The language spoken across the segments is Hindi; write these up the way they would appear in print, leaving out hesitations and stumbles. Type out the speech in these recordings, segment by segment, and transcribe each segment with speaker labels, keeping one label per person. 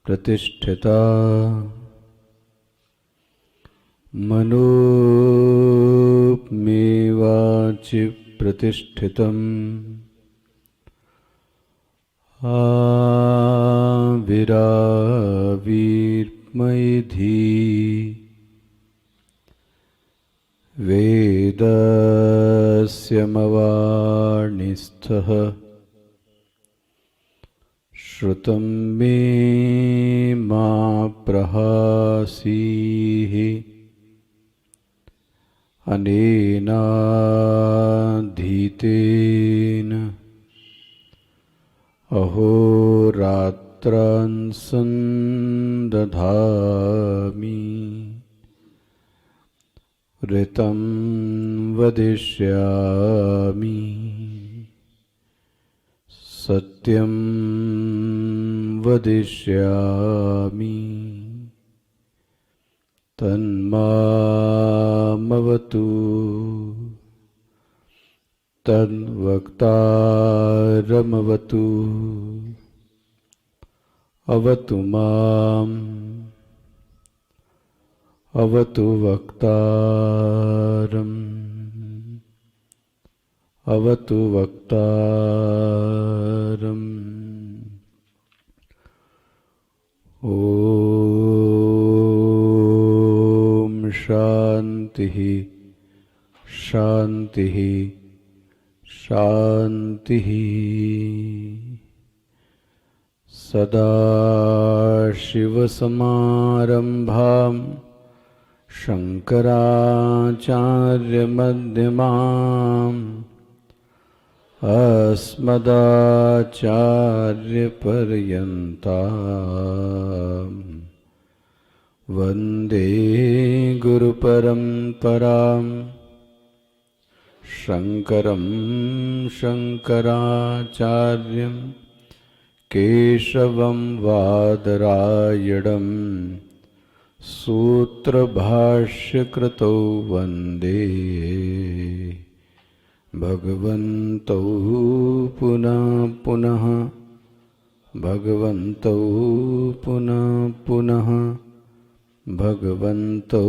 Speaker 1: प्रतिष्ठिता मनोमेवाचि प्रतिष्ठितम् आविरावीर्मयिधी वेदस्य मवाणिस्थः श्रुतं मे मा प्रहासीः अनेनाधीतेन अहोरात्रान् सन्दधामि ऋतं वदिष्यामि सत्यं वदिष्यामि तन्मामवतु तन्वक्तारमवतु अवतु माम् अवतु वक्तारम् अवतु वक्तारम्। ॐ शान्तिः शान्तिः शान्तिः। सदाशिवसमारम्भां शङ्कराचार्यमध्यमाम् अस्मदाचार्यपर्यन्ताम् वन्दे गुरुपरम्पराम्। शङ्करं शङ्कराचार्यं केशवं वादरायणं सूत्रभाष्यकृतौ वन्दे भगवन्तौ पुनः पुनः भगवन्तौ पुनः पुनः भगवन्तौ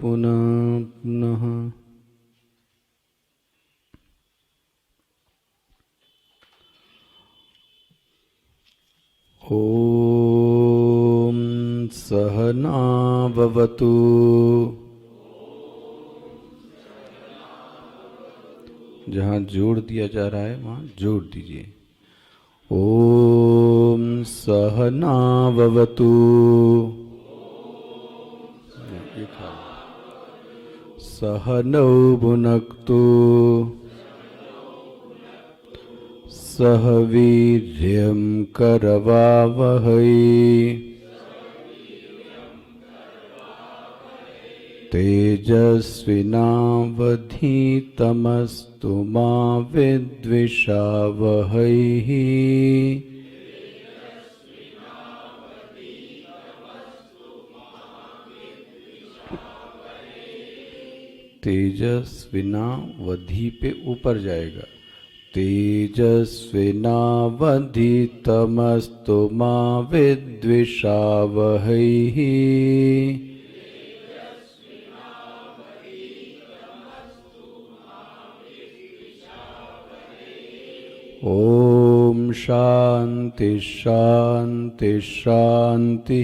Speaker 1: पुनः पुनः। ॐ सहना भवतु जहाँ जोड़ दिया जा रहा है वहाँ जोड़ दीजिए। ॐ सहना भवतु सहनौ भुनक्तु सह वीर्यं करवावहै तेजस्विनावधीतमस्तु मा विद्विषावहै। तेजस्विनावधि पे ऊपर जाएगा। तेजस्विनावधीतमस्तु मा विद्विषावहै। ओम शांति शांति शांति।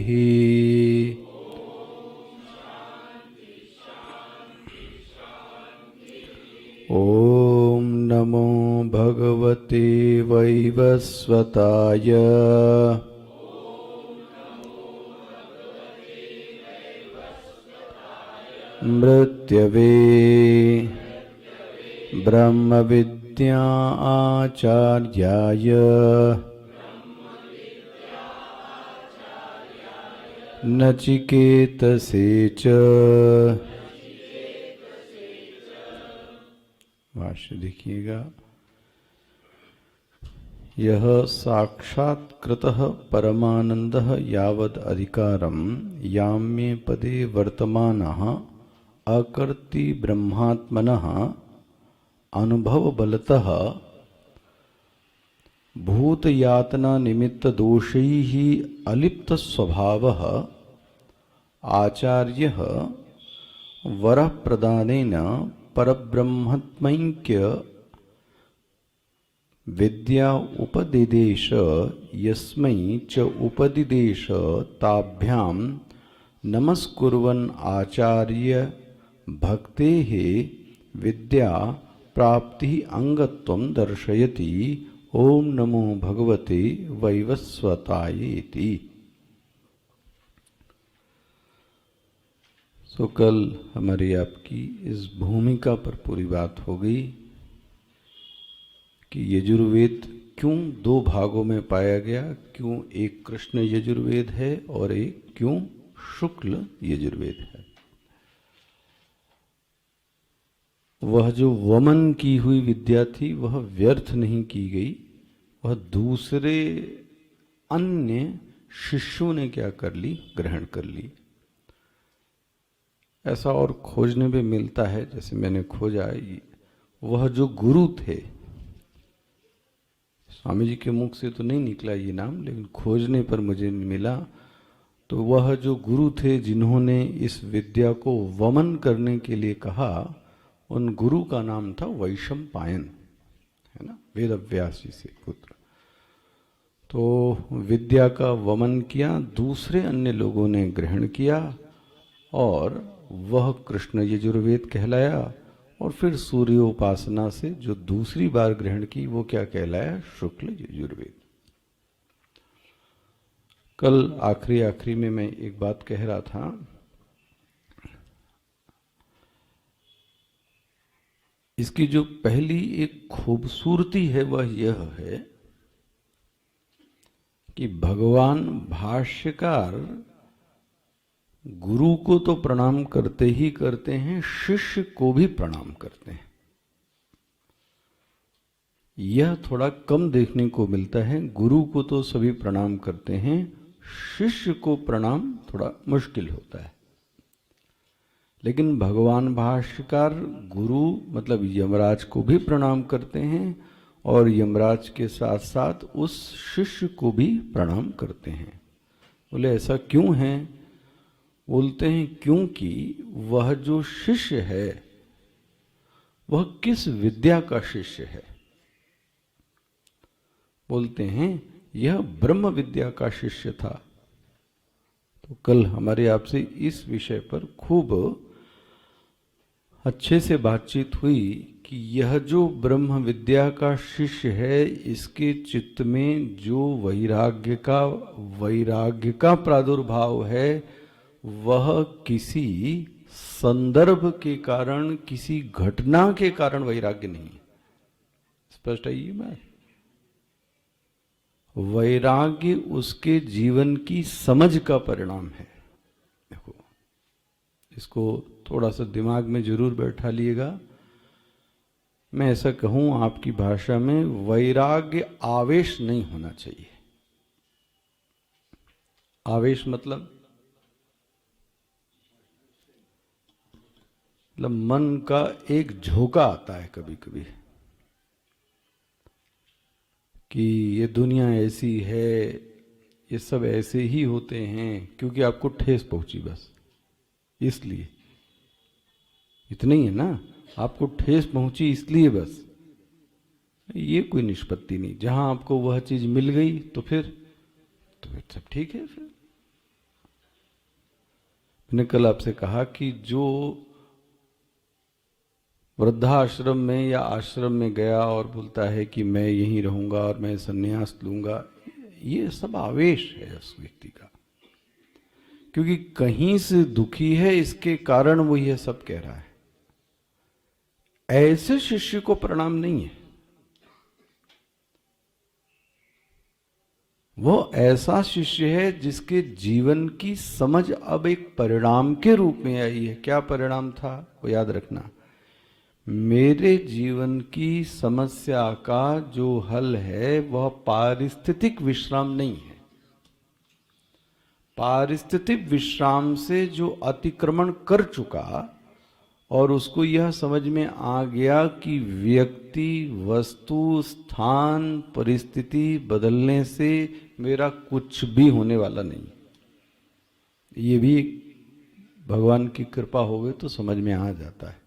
Speaker 1: ओम नमो भगवते वैवस्वताय। मृत्यवे ब्रह्म विद्या आचार्याय नचिकेतसे च। भाष्य देखिएगा। यह साक्षात्कृतः परमानंदः यावद् अधिकारं याम्ये पदे वर्तमानः अकर्ति ब्रह्मात्मनः अनुभव बलतः भूत यातना निमित्त दोषैः अलिप्त स्वभावः आचार्यः वरः प्रदानेन परब्रह्मत्मैक्य विद्या उपदिदेश यस्मै च उपदिदेश ताभ्यां नमस्कुर्वन् आचार्य भक्तेः विद्या प्राप्ति अंगत्वं दर्शयति। ओम नमो भगवते वैवस्वताय इति। सो कल हमारी आपकी इस भूमिका पर पूरी बात हो गई कि यजुर्वेद क्यों दो भागों में पाया गया, क्यों एक कृष्ण यजुर्वेद है और एक क्यों शुक्ल यजुर्वेद है। वह जो वमन की हुई विद्या थी वह व्यर्थ नहीं की गई, वह दूसरे अन्य शिष्यों ने क्या कर ली, ग्रहण कर ली। ऐसा और खोजने पे मिलता है, जैसे मैंने खोजा, वह जो गुरु थे, स्वामी जी के मुख से तो नहीं निकला ये नाम, लेकिन खोजने पर मुझे मिला, तो वह जो गुरु थे जिन्होंने इस विद्या को वमन करने के लिए कहा, उन गुरु का नाम था वैशंपायन, है ना, वेदव्यास जी से पुत्र। तो विद्या का वमन किया, दूसरे अन्य लोगों ने ग्रहण किया और वह कृष्ण यजुर्वेद कहलाया। और फिर सूर्य उपासना से जो दूसरी बार ग्रहण की वो क्या कहलाया, शुक्ल यजुर्वेद। कल आखिरी में मैं एक बात कह रहा था, इसकी जो पहली एक खूबसूरती है वह यह है कि भगवान भाष्यकार गुरु को तो प्रणाम करते ही करते हैं, शिष्य को भी प्रणाम करते हैं। यह थोड़ा कम देखने को मिलता है। गुरु को तो सभी प्रणाम करते हैं, शिष्य को प्रणाम थोड़ा मुश्किल होता है। लेकिन भगवान भाष्यकार गुरु मतलब यमराज को भी प्रणाम करते हैं और यमराज के साथ साथ उस शिष्य को भी प्रणाम करते हैं। बोले ऐसा क्यों है? बोलते हैं क्योंकि वह जो शिष्य है वह किस विद्या का शिष्य है। बोलते हैं यह ब्रह्म विद्या का शिष्य था। तो कल हमारे आपसे इस विषय पर खूब अच्छे से बातचीत हुई कि यह जो ब्रह्म विद्या का शिष्य है, इसके चित्त में जो वैराग्य का प्रादुर्भाव है वह किसी संदर्भ के कारण, किसी घटना के कारण वैराग्य नहीं। स्पष्ट है ये बात? वैराग्य उसके जीवन की समझ का परिणाम है। देखो, इसको थोड़ा सा दिमाग में जरूर बैठा लिएगा। मैं ऐसा कहूं आपकी भाषा में, वैराग्य आवेश नहीं होना चाहिए। आवेश मतलब मन का एक झोंका आता है कभी कभी कि ये दुनिया ऐसी है, ये सब ऐसे ही होते हैं, क्योंकि आपको ठेस पहुंची बस इसलिए। इतना ही है ना, आपको ठेस पहुंची इसलिए बस। ये कोई निष्पत्ति नहीं। जहां आपको वह चीज मिल गई तो फिर सब ठीक है। फिर मैंने कल आपसे कहा कि जो वृद्धाश्रम में या आश्रम में गया और बोलता है कि मैं यहीं रहूंगा और मैं संन्यास लूंगा, ये सब आवेश है उस व्यक्ति का, क्योंकि कहीं से दुखी है, इसके कारण वो ये सब कह रहा है। ऐसे शिष्य को प्रणाम नहीं है। वो ऐसा शिष्य है जिसके जीवन की समझ अब एक परिणाम के रूप में आई है। क्या परिणाम था वो याद रखना। मेरे जीवन की समस्या का जो हल है वह पारिस्थितिक विश्राम नहीं है। पारिस्थितिक विश्राम से जो अतिक्रमण कर चुका और उसको यह समझ में आ गया कि व्यक्ति, वस्तु, स्थान, परिस्थिति बदलने से मेरा कुछ भी होने वाला नहीं, ये भी भगवान की कृपा होवे तो समझ में आ जाता है।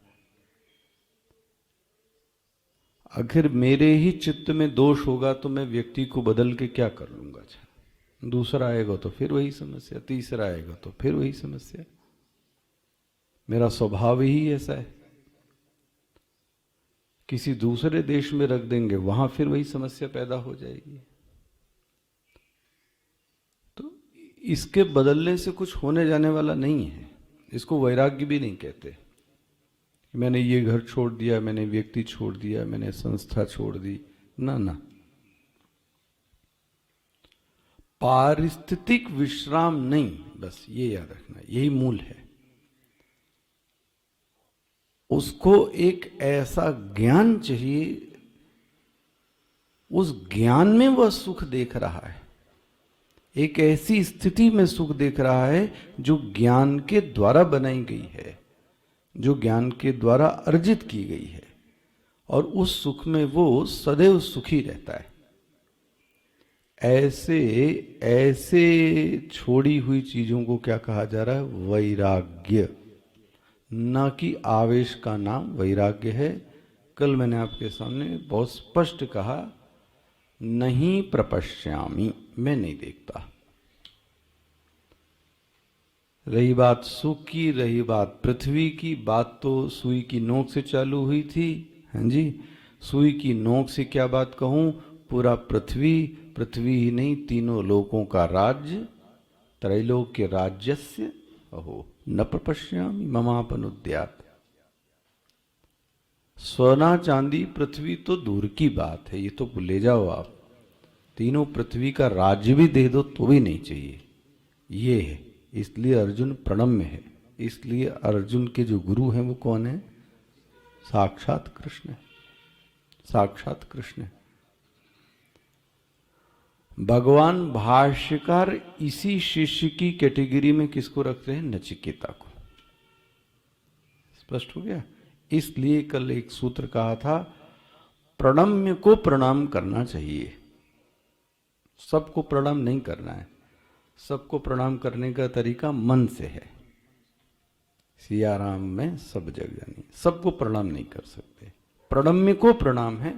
Speaker 1: आखिर मेरे ही चित्त में दोष होगा तो मैं व्यक्ति को बदल के क्या कर लूंगा। दूसरा आएगा तो फिर वही समस्या, तीसरा आएगा तो फिर वही समस्या। मेरा स्वभाव ही ऐसा है। किसी दूसरे देश में रख देंगे, वहां फिर वही समस्या पैदा हो जाएगी। तो इसके बदलने से कुछ होने जाने वाला नहीं है। इसको वैराग्य भी नहीं कहते। मैंने ये घर छोड़ दिया, मैंने व्यक्ति छोड़ दिया, मैंने संस्था छोड़ दी, ना ना। पारिस्थितिक विश्राम नहीं, बस ये याद रखना, यही मूल है। उसको एक ऐसा ज्ञान चाहिए, उस ज्ञान में वह सुख देख रहा है, एक ऐसी स्थिति में सुख देख रहा है जो ज्ञान के द्वारा बनाई गई है, जो ज्ञान के द्वारा अर्जित की गई है, और उस सुख में वो सदैव सुखी रहता है। ऐसे छोड़ी हुई चीजों को क्या कहा जा रहा है? वैराग्य। न कि आवेश का नाम वैराग्य है। कल मैंने आपके सामने बहुत स्पष्ट कहा, नहीं प्रपश्यामि, मैं नहीं देखता। रही बात सुख की, रही बात पृथ्वी की, बात तो सुई की नोक से चालू हुई थी। हाँ जी, सुई की नोक से क्या बात कहूं? पूरा पृथ्वी, पृथ्वी ही नहीं, तीनों लोकों का राज्य, त्रैलोक्य राज्यस्य अहो न प्रपश्यामि ममापनुद्यात्। सोना चांदी पृथ्वी तो दूर की बात है, ये तो भूले जाओ आप। तीनों पृथ्वी का राज्य भी दे दो तो भी नहीं चाहिए। ये है, इसलिए अर्जुन प्रणम्य है। इसलिए अर्जुन के जो गुरु हैं वो कौन है? साक्षात कृष्ण है, साक्षात कृष्ण है। भगवान भाष्यकार इसी शिष्य की कैटेगरी में किसको रखते हैं? नचिकेता को। स्पष्ट हो गया। इसलिए कल एक सूत्र कहा था, प्रणम्य को प्रणाम करना चाहिए, सबको प्रणाम नहीं करना है। सबको प्रणाम करने का तरीका मन से है। सियाराम में सब जग जानी, सबको प्रणाम नहीं कर सकते। प्रणम्य को प्रणाम है।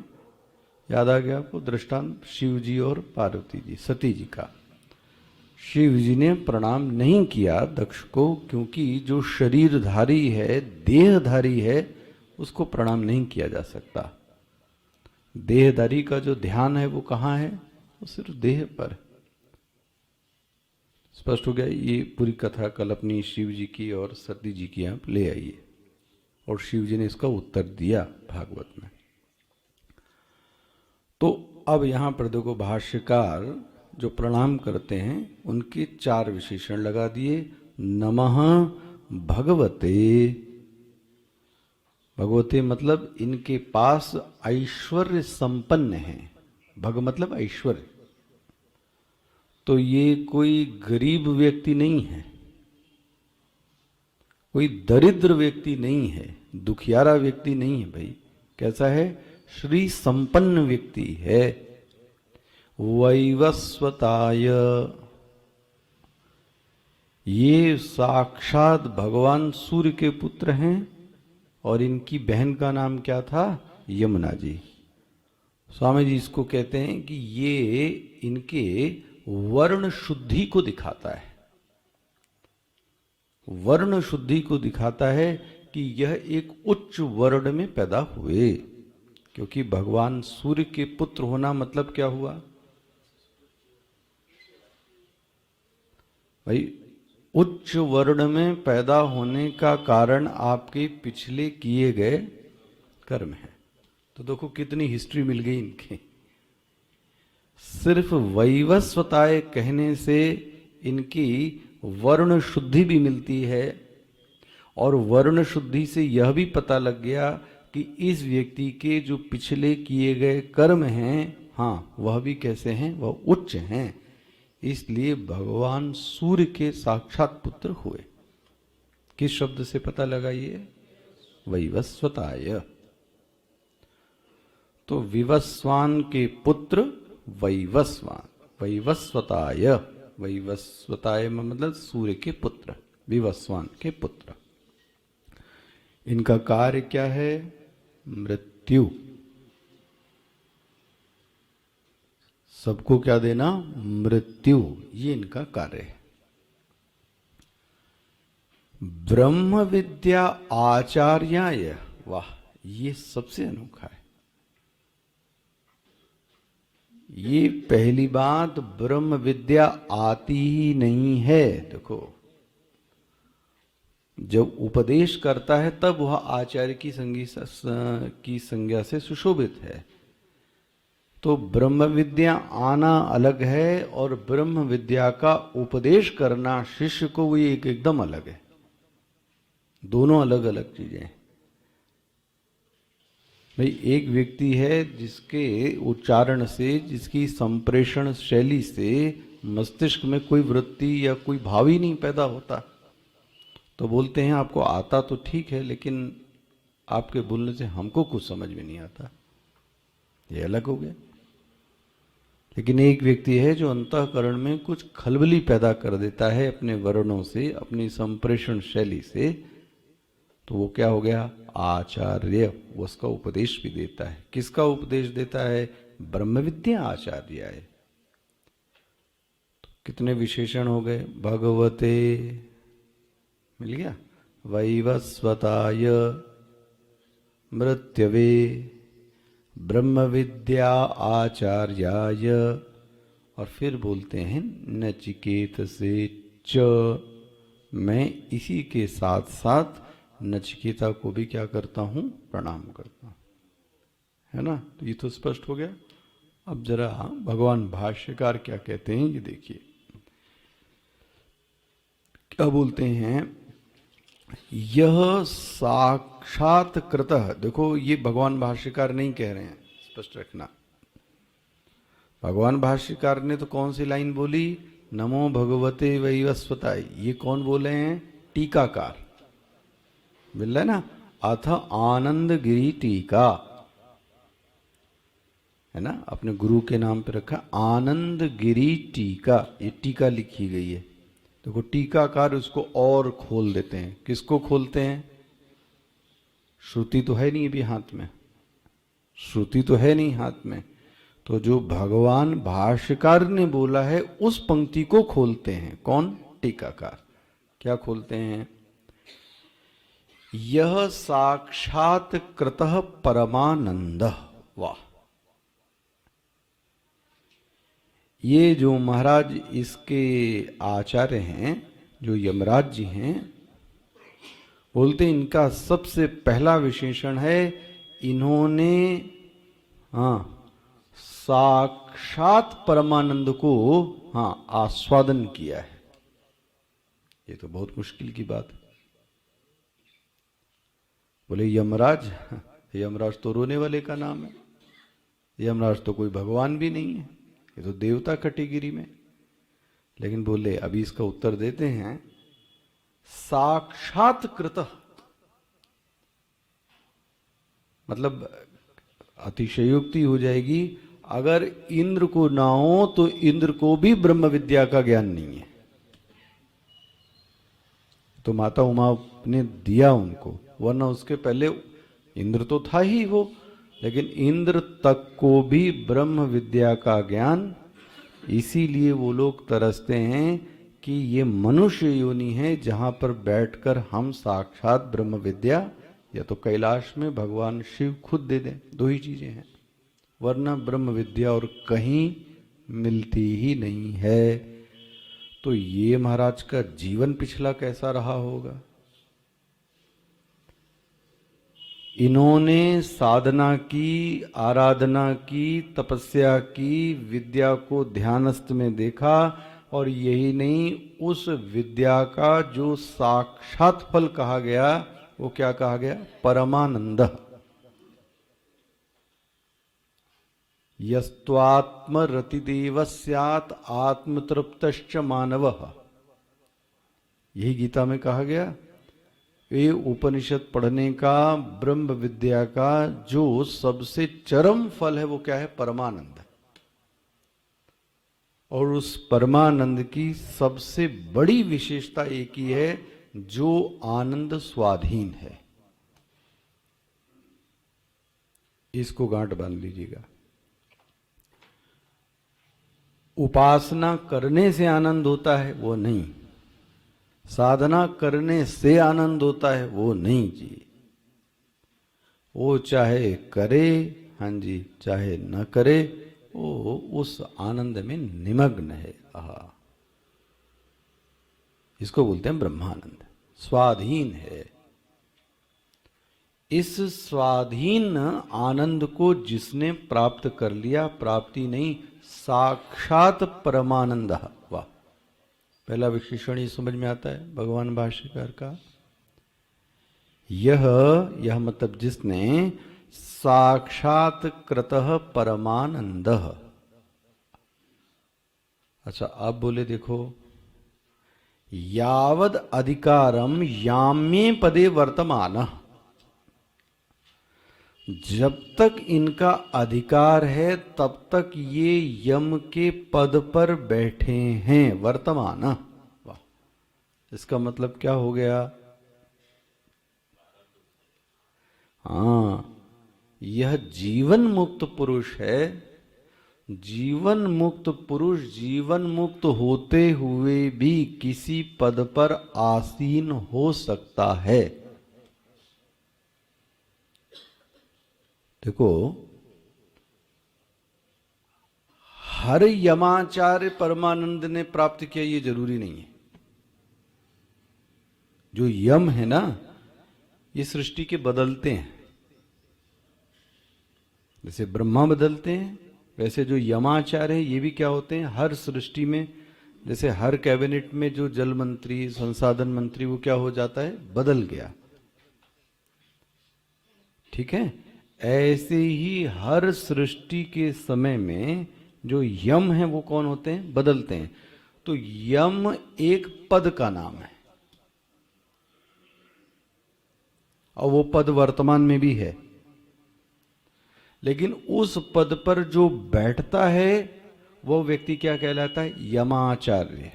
Speaker 1: याद आ गया आपको दृष्टांत शिव जी और पार्वती जी, सती जी का। शिव जी ने प्रणाम नहीं किया दक्ष को, क्योंकि जो शरीरधारी है, देहधारी है, उसको प्रणाम नहीं किया जा सकता। देहधारी का जो ध्यान है वो कहाँ है? वो सिर्फ देह पर। स्पष्ट हो गया। ये पूरी कथा कल अपनी शिव जी की और सती जी की आप ले आइए, और शिव जी ने इसका उत्तर दिया भागवत में। तो अब यहां पर देखो, भाष्यकार जो प्रणाम करते हैं उनके 4 विशेषण लगा दिए। नमः भगवते, भगवते मतलब इनके पास ऐश्वर्य संपन्न है। भग मतलब ऐश्वर्य। तो ये कोई गरीब व्यक्ति नहीं है, कोई दरिद्र व्यक्ति नहीं है, दुखियारा व्यक्ति नहीं है भाई। कैसा है? श्री संपन्न व्यक्ति है। वैवस्वताय, ये साक्षात भगवान सूर्य के पुत्र हैं, और इनकी बहन का नाम क्या था? यमुना जी। स्वामी जी इसको कहते हैं कि ये इनके वर्ण शुद्धि को दिखाता है, वर्ण शुद्धि को दिखाता है कि यह एक उच्च वर्ण में पैदा हुए। क्योंकि भगवान सूर्य के पुत्र होना मतलब क्या हुआ भाई? उच्च वर्ण में पैदा होने का कारण आपके पिछले किए गए कर्म है। तो देखो कितनी हिस्ट्री मिल गई इनकी। सिर्फ वैवस्वताय कहने से इनकी वर्ण शुद्धि भी मिलती है, और वर्ण शुद्धि से यह भी पता लग गया कि इस व्यक्ति के जो पिछले किए गए कर्म हैं, हाँ, वह भी कैसे हैं, वह उच्च हैं। इसलिए भगवान सूर्य के साक्षात पुत्र हुए। किस शब्द से पता लगा ये? वैवस्वताय। तो विवस्वान के पुत्र वैवस्वान, वैवस्वताय। वैवस्वताय मतलब सूर्य के पुत्र, विवस्वान के पुत्र। इनका कार्य क्या है? मृत्यु। सबको क्या देना? मृत्यु। ये इनका कार्य है। ब्रह्म विद्या आचार्याय, वाह, ये सबसे अनोखा है। ये पहली बात, ब्रह्म विद्या आती ही नहीं है। देखो, जब उपदेश करता है तब वह आचार्य की संज्ञा से सुशोभित है। तो ब्रह्म विद्या आना अलग है और ब्रह्म विद्या का उपदेश करना शिष्य को, वो एकदम अलग है। दोनों अलग अलग चीजें हैं भाई। एक व्यक्ति है जिसके उच्चारण से, जिसकी संप्रेषण शैली से मस्तिष्क में कोई वृत्ति या कोई भाव ही नहीं पैदा होता, तो बोलते हैं आपको आता तो ठीक है, लेकिन आपके बोलने से हमको कुछ समझ में नहीं आता। ये अलग हो गया। लेकिन एक व्यक्ति है जो अंतःकरण में कुछ खलबली पैदा कर देता है अपने वर्णों से, अपनी संप्रेषण शैली से, तो वो क्या हो गया? आचार्य। वो उसका उपदेश भी देता है। किसका उपदेश देता है? ब्रह्म विद्या आचार्य है। तो कितने विशेषण हो गए? भगवते, मिल गया, वैवस्वताय, मृत्यवे, ब्रह्म विद्या आचार्याय, और फिर बोलते हैं नचिकेत से च, मैं इसी के साथ साथ नचिकेता को भी क्या करता हूं? प्रणाम करता हूं। है ना? तो ये तो स्पष्ट हो गया। अब जरा भगवान भाष्यकार क्या कहते हैं ये देखिए। क्या बोलते हैं? यह साक्षात कृतः, देखो ये भगवान भाष्यकार नहीं कह रहे हैं, स्पष्ट रखना। भगवान भाष्यकार ने तो कौन सी लाइन बोली? नमो भगवते वैवस्वताय। ये कौन बोले हैं? टीकाकार। मिल रहा है ना? अथ आनंद गिरी टीका, है ना? अपने गुरु के नाम पे रखा आनंद गिरी टीका। ये टीका लिखी गई है। देखो टीकाकार उसको और खोल देते हैं। किसको खोलते हैं? श्रुति तो है नहीं अभी हाथ में, श्रुति तो है नहीं हाथ में, तो जो भगवान भाष्यकार ने बोला है उस पंक्ति को खोलते हैं। कौन? टीकाकार। क्या खोलते हैं? यह साक्षात कृतः परमानंद। वाह! ये जो महाराज इसके आचार्य हैं, जो यमराज जी हैं, बोलते इनका सबसे पहला विशेषण है, इन्होंने साक्षात परमानंद को आस्वादन किया है। ये तो बहुत मुश्किल की बात है। बोले यमराज, यमराज तो रोने वाले का नाम है। यमराज तो कोई भगवान भी नहीं है, ये तो देवता कैटेगरी में। लेकिन बोले अभी इसका उत्तर देते हैं, साक्षात कृत, मतलब अतिशयोक्ति हो जाएगी अगर इंद्र को ना हो तो इंद्र को भी ब्रह्म विद्या का ज्ञान नहीं है। तो माता उमा ने दिया उनको, वरना उसके पहले इंद्र तो था ही वो, लेकिन इंद्र तक को भी ब्रह्म विद्या का ज्ञान, इसीलिए वो लोग तरसते हैं कि ये मनुष्य योनि है जहां पर बैठकर हम साक्षात ब्रह्म विद्या या तो कैलाश में भगवान शिव खुद दे दें, दो ही चीजें हैं, वरना ब्रह्म विद्या और कहीं मिलती ही नहीं है। तो ये महाराज का जीवन पिछला कैसा रहा होगा। इन्होंने साधना की, आराधना की, तपस्या की, विद्या को ध्यानस्थ में देखा, और यही नहीं, उस विद्या का जो साक्षात फल कहा गया वो क्या कहा गया, परमानंद। यस्त्वात्म रतिदेव स्यात् आत्मतृप्तश्च मानवः, यही गीता में कहा गया। ये उपनिषद पढ़ने का, ब्रह्म विद्या का जो सबसे चरम फल है वो क्या है, परमानंद। और उस परमानंद की सबसे बड़ी विशेषता एक ही है, जो आनंद स्वाधीन है। इसको गांठ बांध लीजिएगा। उपासना करने से आनंद होता है वो नहीं, साधना करने से आनंद होता है वो नहीं जी। वो चाहे करे, हाँ जी, चाहे न करे, वो उस आनंद में निमग्न है। आहा, इसको बोलते हैं ब्रह्मानंद, स्वाधीन है। इस स्वाधीन आनंद को जिसने प्राप्त कर लिया, प्राप्ति नहीं, साक्षात परमानंद। वाह, पहला विशेषण ये समझ में आता है भगवान भाष्यकार का। यह मतलब जिसने साक्षात कृतः परमानंद। अच्छा, आप बोले देखो, यावद अधिकारम याम्ये पदे वर्तमान, जब तक इनका अधिकार है तब तक ये यम के पद पर बैठे हैं, वर्तमान। वाह, इसका मतलब क्या हो गया, हाँ, यह जीवन मुक्त पुरुष है। जीवन मुक्त पुरुष जीवन मुक्त होते हुए भी किसी पद पर आसीन हो सकता है। देखो, हर यमाचार्य परमानंद ने प्राप्त किया ये जरूरी नहीं है। जो यम है ना, ये सृष्टि के बदलते हैं। जैसे ब्रह्मा बदलते हैं, वैसे जो यमाचार्य है ये भी क्या होते हैं, हर सृष्टि में, जैसे हर कैबिनेट में जो जल मंत्री, संसाधन मंत्री, वो क्या हो जाता है, बदल गया। ठीक है, ऐसे ही हर सृष्टि के समय में जो यम है वो कौन होते हैं, बदलते हैं। तो यम एक पद का नाम है, और वो पद वर्तमान में भी है। लेकिन उस पद पर जो बैठता है वो व्यक्ति क्या कहलाता है, यमाचार्य।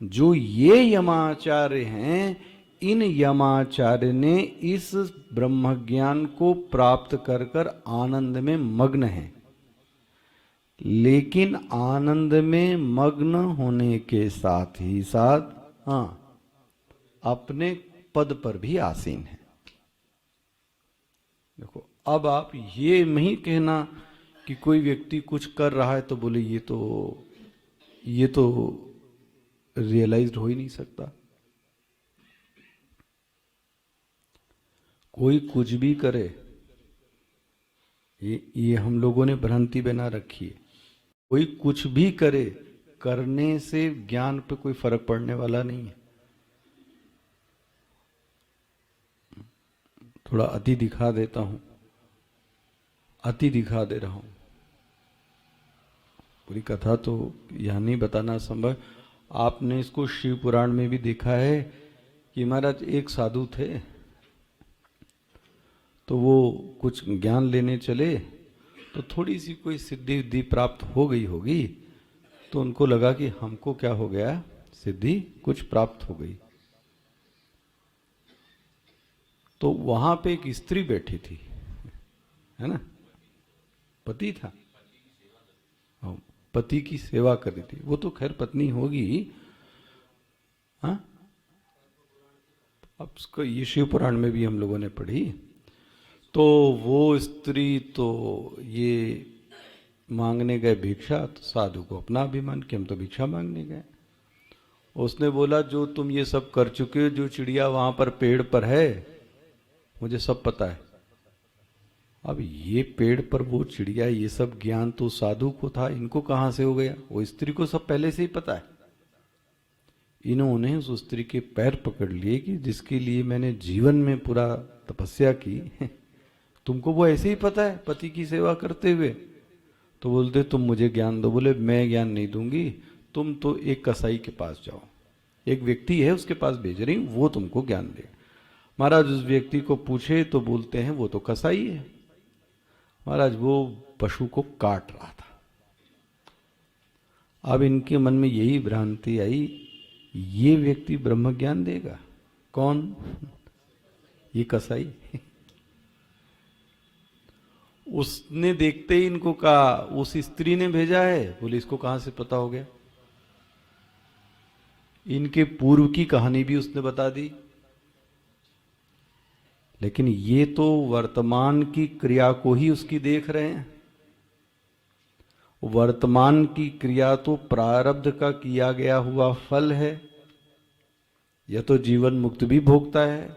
Speaker 1: जो ये यमाचार्य हैं, इन यमाचार्य ने इस ब्रह्म ज्ञान को प्राप्त कर कर आनंद में मग्न हैं। लेकिन आनंद में मग्न होने के साथ ही साथ, हाँ, अपने पद पर भी आसीन है। देखो, अब आप ये नहीं कहना कि कोई व्यक्ति कुछ कर रहा है तो बोले ये तो रियलाइज्ड हो ही नहीं सकता। कोई कुछ भी करे, ये हम लोगों ने भ्रांति बना रखी है। कोई कुछ भी करे, करने से ज्ञान पे कोई फर्क पड़ने वाला नहीं है। थोड़ा अति दिखा देता हूं, अति दिखा दे रहा हूं। पूरी कथा तो यहां नहीं बताना संभव। आपने इसको शिव पुराण में भी देखा है कि महाराज एक साधु थे, तो वो कुछ ज्ञान लेने चले, तो थोड़ी सी कोई सिद्धि विद्धि प्राप्त हो गई होगी, तो उनको लगा कि हमको क्या हो गया, सिद्धि कुछ प्राप्त हो गई। तो वहां पे एक स्त्री बैठी थी, है ना, पति था, हाँ, पति की सेवा करी थी। वो तो खैर पत्नी होगी, हाँ, अब उसको ये शिव पुराण में भी हम लोगों ने पढ़ी। तो वो स्त्री तो ये मांगने गए भिक्षा, तो साधु को अपना अभिमान कि हम तो भिक्षा मांगने गए। उसने बोला जो तुम ये सब कर चुके हो, जो चिड़िया वहां पर पेड़ पर है मुझे सब पता है। अब ये पेड़ पर वो चिड़िया, ये सब ज्ञान तो साधु को था, इनको कहां से हो गया? वो स्त्री को सब पहले से ही पता है। इन्होंने उस स्त्री के पैर पकड़ लिए कि जिसके लिए मैंने जीवन में पूरा तपस्या की, तुमको वो ऐसे ही पता है पति की सेवा करते हुए। तो बोलते तुम मुझे ज्ञान दो। बोले मैं ज्ञान नहीं दूंगी, तुम तो एक कसाई के पास जाओ, एक व्यक्ति है उसके पास भेज रही हूं, वो तुमको ज्ञान दे। महाराज उस व्यक्ति को पूछे तो बोलते हैं वो तो कसाई है। महाराज वो पशु को काट रहा था। अब इनके मन में यही भ्रांति आई, ये व्यक्ति ब्रह्म ज्ञान देगा। कौन? ये कसाई। उसने देखते ही इनको कहा, उस स्त्री ने भेजा है। बोले इसको कहां से पता हो गया? इनके पूर्व की कहानी भी उसने बता दी। लेकिन ये तो वर्तमान की क्रिया को ही उसकी देख रहे हैं। वर्तमान की क्रिया तो प्रारब्ध का किया गया हुआ फल है। यह तो जीवन मुक्त भी भोगता है।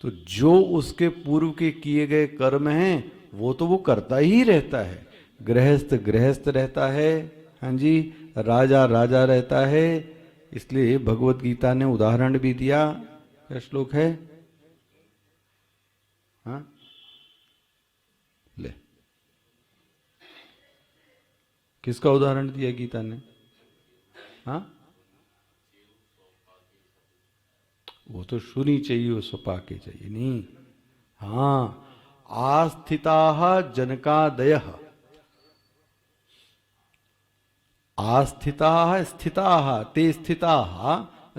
Speaker 1: तो जो उसके पूर्व के किए गए कर्म हैं वो तो वो करता ही रहता है। गृहस्थ गृहस्थ रहता है, हाँ जी, राजा राजा रहता है। इसलिए भगवत गीता ने उदाहरण भी दिया। क्या श्लोक है? हाँ ले, किसका उदाहरण दिया गीता ने? हाँ, वो तो सुनी चाहिए, वो सपा के चाहिए नहीं। हाँ, आस्थिता जनकादय, आस्थिता स्थिता ते स्थिता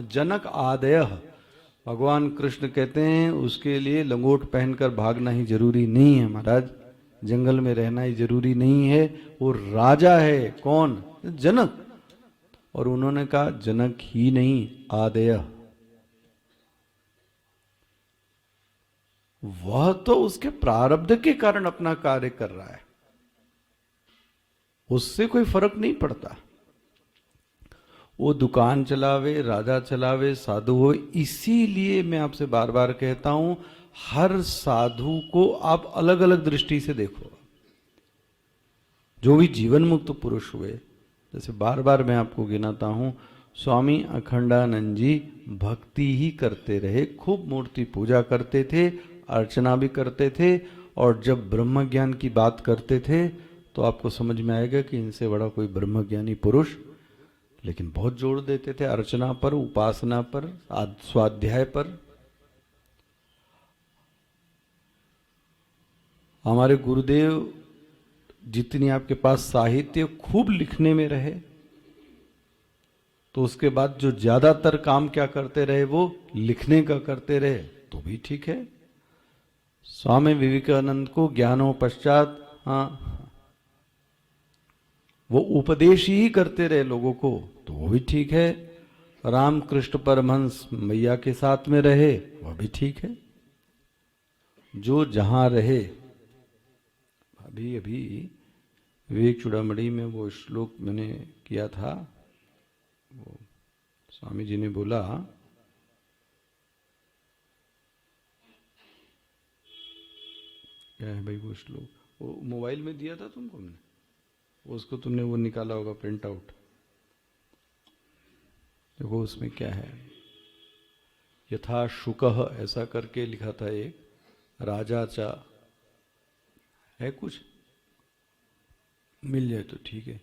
Speaker 1: जनक आदय। भगवान कृष्ण कहते हैं उसके लिए लंगोट पहनकर भागना ही जरूरी नहीं है महाराज, जंगल में रहना ही जरूरी नहीं है। वो राजा है। कौन? जनक। और उन्होंने कहा जनक ही नहीं, आदय। वह तो उसके प्रारब्ध के कारण अपना कार्य कर रहा है, उससे कोई फर्क नहीं पड़ता। वो दुकान चलावे, राजा चलावे, साधु हो। इसीलिए मैं आपसे बार बार कहता हूं, हर साधु को आप अलग अलग दृष्टि से देखो। जो भी जीवन मुक्त पुरुष हुए, जैसे बार बार मैं आपको गिनाता हूं, स्वामी अखंडानंद जी भक्ति ही करते रहे, खूब मूर्ति पूजा करते थे, अर्चना भी करते थे। और जब ब्रह्म ज्ञान की बात करते थे तो आपको समझ में आएगा कि इनसे बड़ा कोई ब्रह्मज्ञानी पुरुष। लेकिन बहुत जोर देते थे अर्चना पर, उपासना पर, स्वाध्याय पर। हमारे गुरुदेव जितनी आपके पास साहित्य खूब लिखने में रहे, तो उसके बाद जो ज्यादातर काम क्या करते रहे, वो लिखने का करते रहे, तो भी ठीक है। स्वामी विवेकानंद को ज्ञानोपश्चात, हाँ, वो उपदेश ही करते रहे लोगों को, तो वो भी ठीक है। रामकृष्ण परमहंस मैया के साथ में रहे, वह भी ठीक है। जो जहां रहे। अभी अभी विवेक चूड़ामणि में वो श्लोक मैंने किया था, वो स्वामी जी ने बोला, क्या है भाई वो श्लोक? वो मोबाइल में दिया था तुमको मैंने, उसको तुमने वो निकाला होगा प्रिंट आउट। देखो उसमें क्या है, यथा शुकः ऐसा करके लिखा था एक, राजा चा है, कुछ मिल जाए तो ठीक है।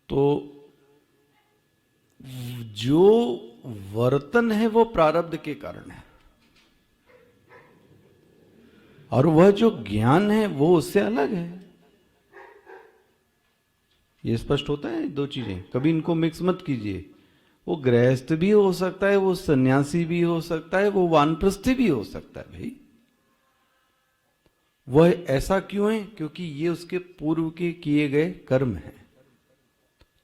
Speaker 1: तो जो वर्तन है वो प्रारब्ध के कारण है, और वह जो ज्ञान है वो उससे अलग है। ये स्पष्ट होता है, दो चीजें, कभी इनको मिक्स मत कीजिए। वो गृहस्थ भी हो सकता है, वो सन्यासी भी हो सकता है, वो वानप्रस्थी भी हो सकता है भाई। वह ऐसा क्यों है? क्योंकि ये उसके पूर्व के किए गए कर्म हैं।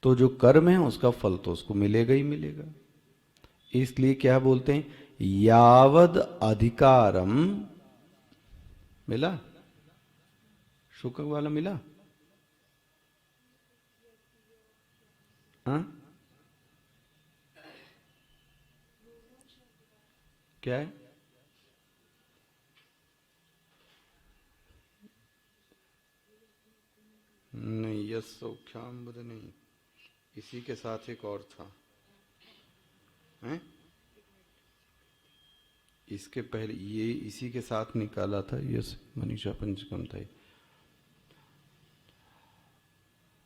Speaker 1: तो जो कर्म है उसका फल तो उसको मिलेगा ही मिलेगा। इसलिए क्या बोलते हैं, यावद अधिकारम मिला, शुक्र वाला मिला। हाँ क्या है? नहीं, यस सौख्याम बुध नहीं, इसी के साथ एक और था हैं? इसके पहले ये इसी के साथ निकाला था, यस मनीषा पंचकम था।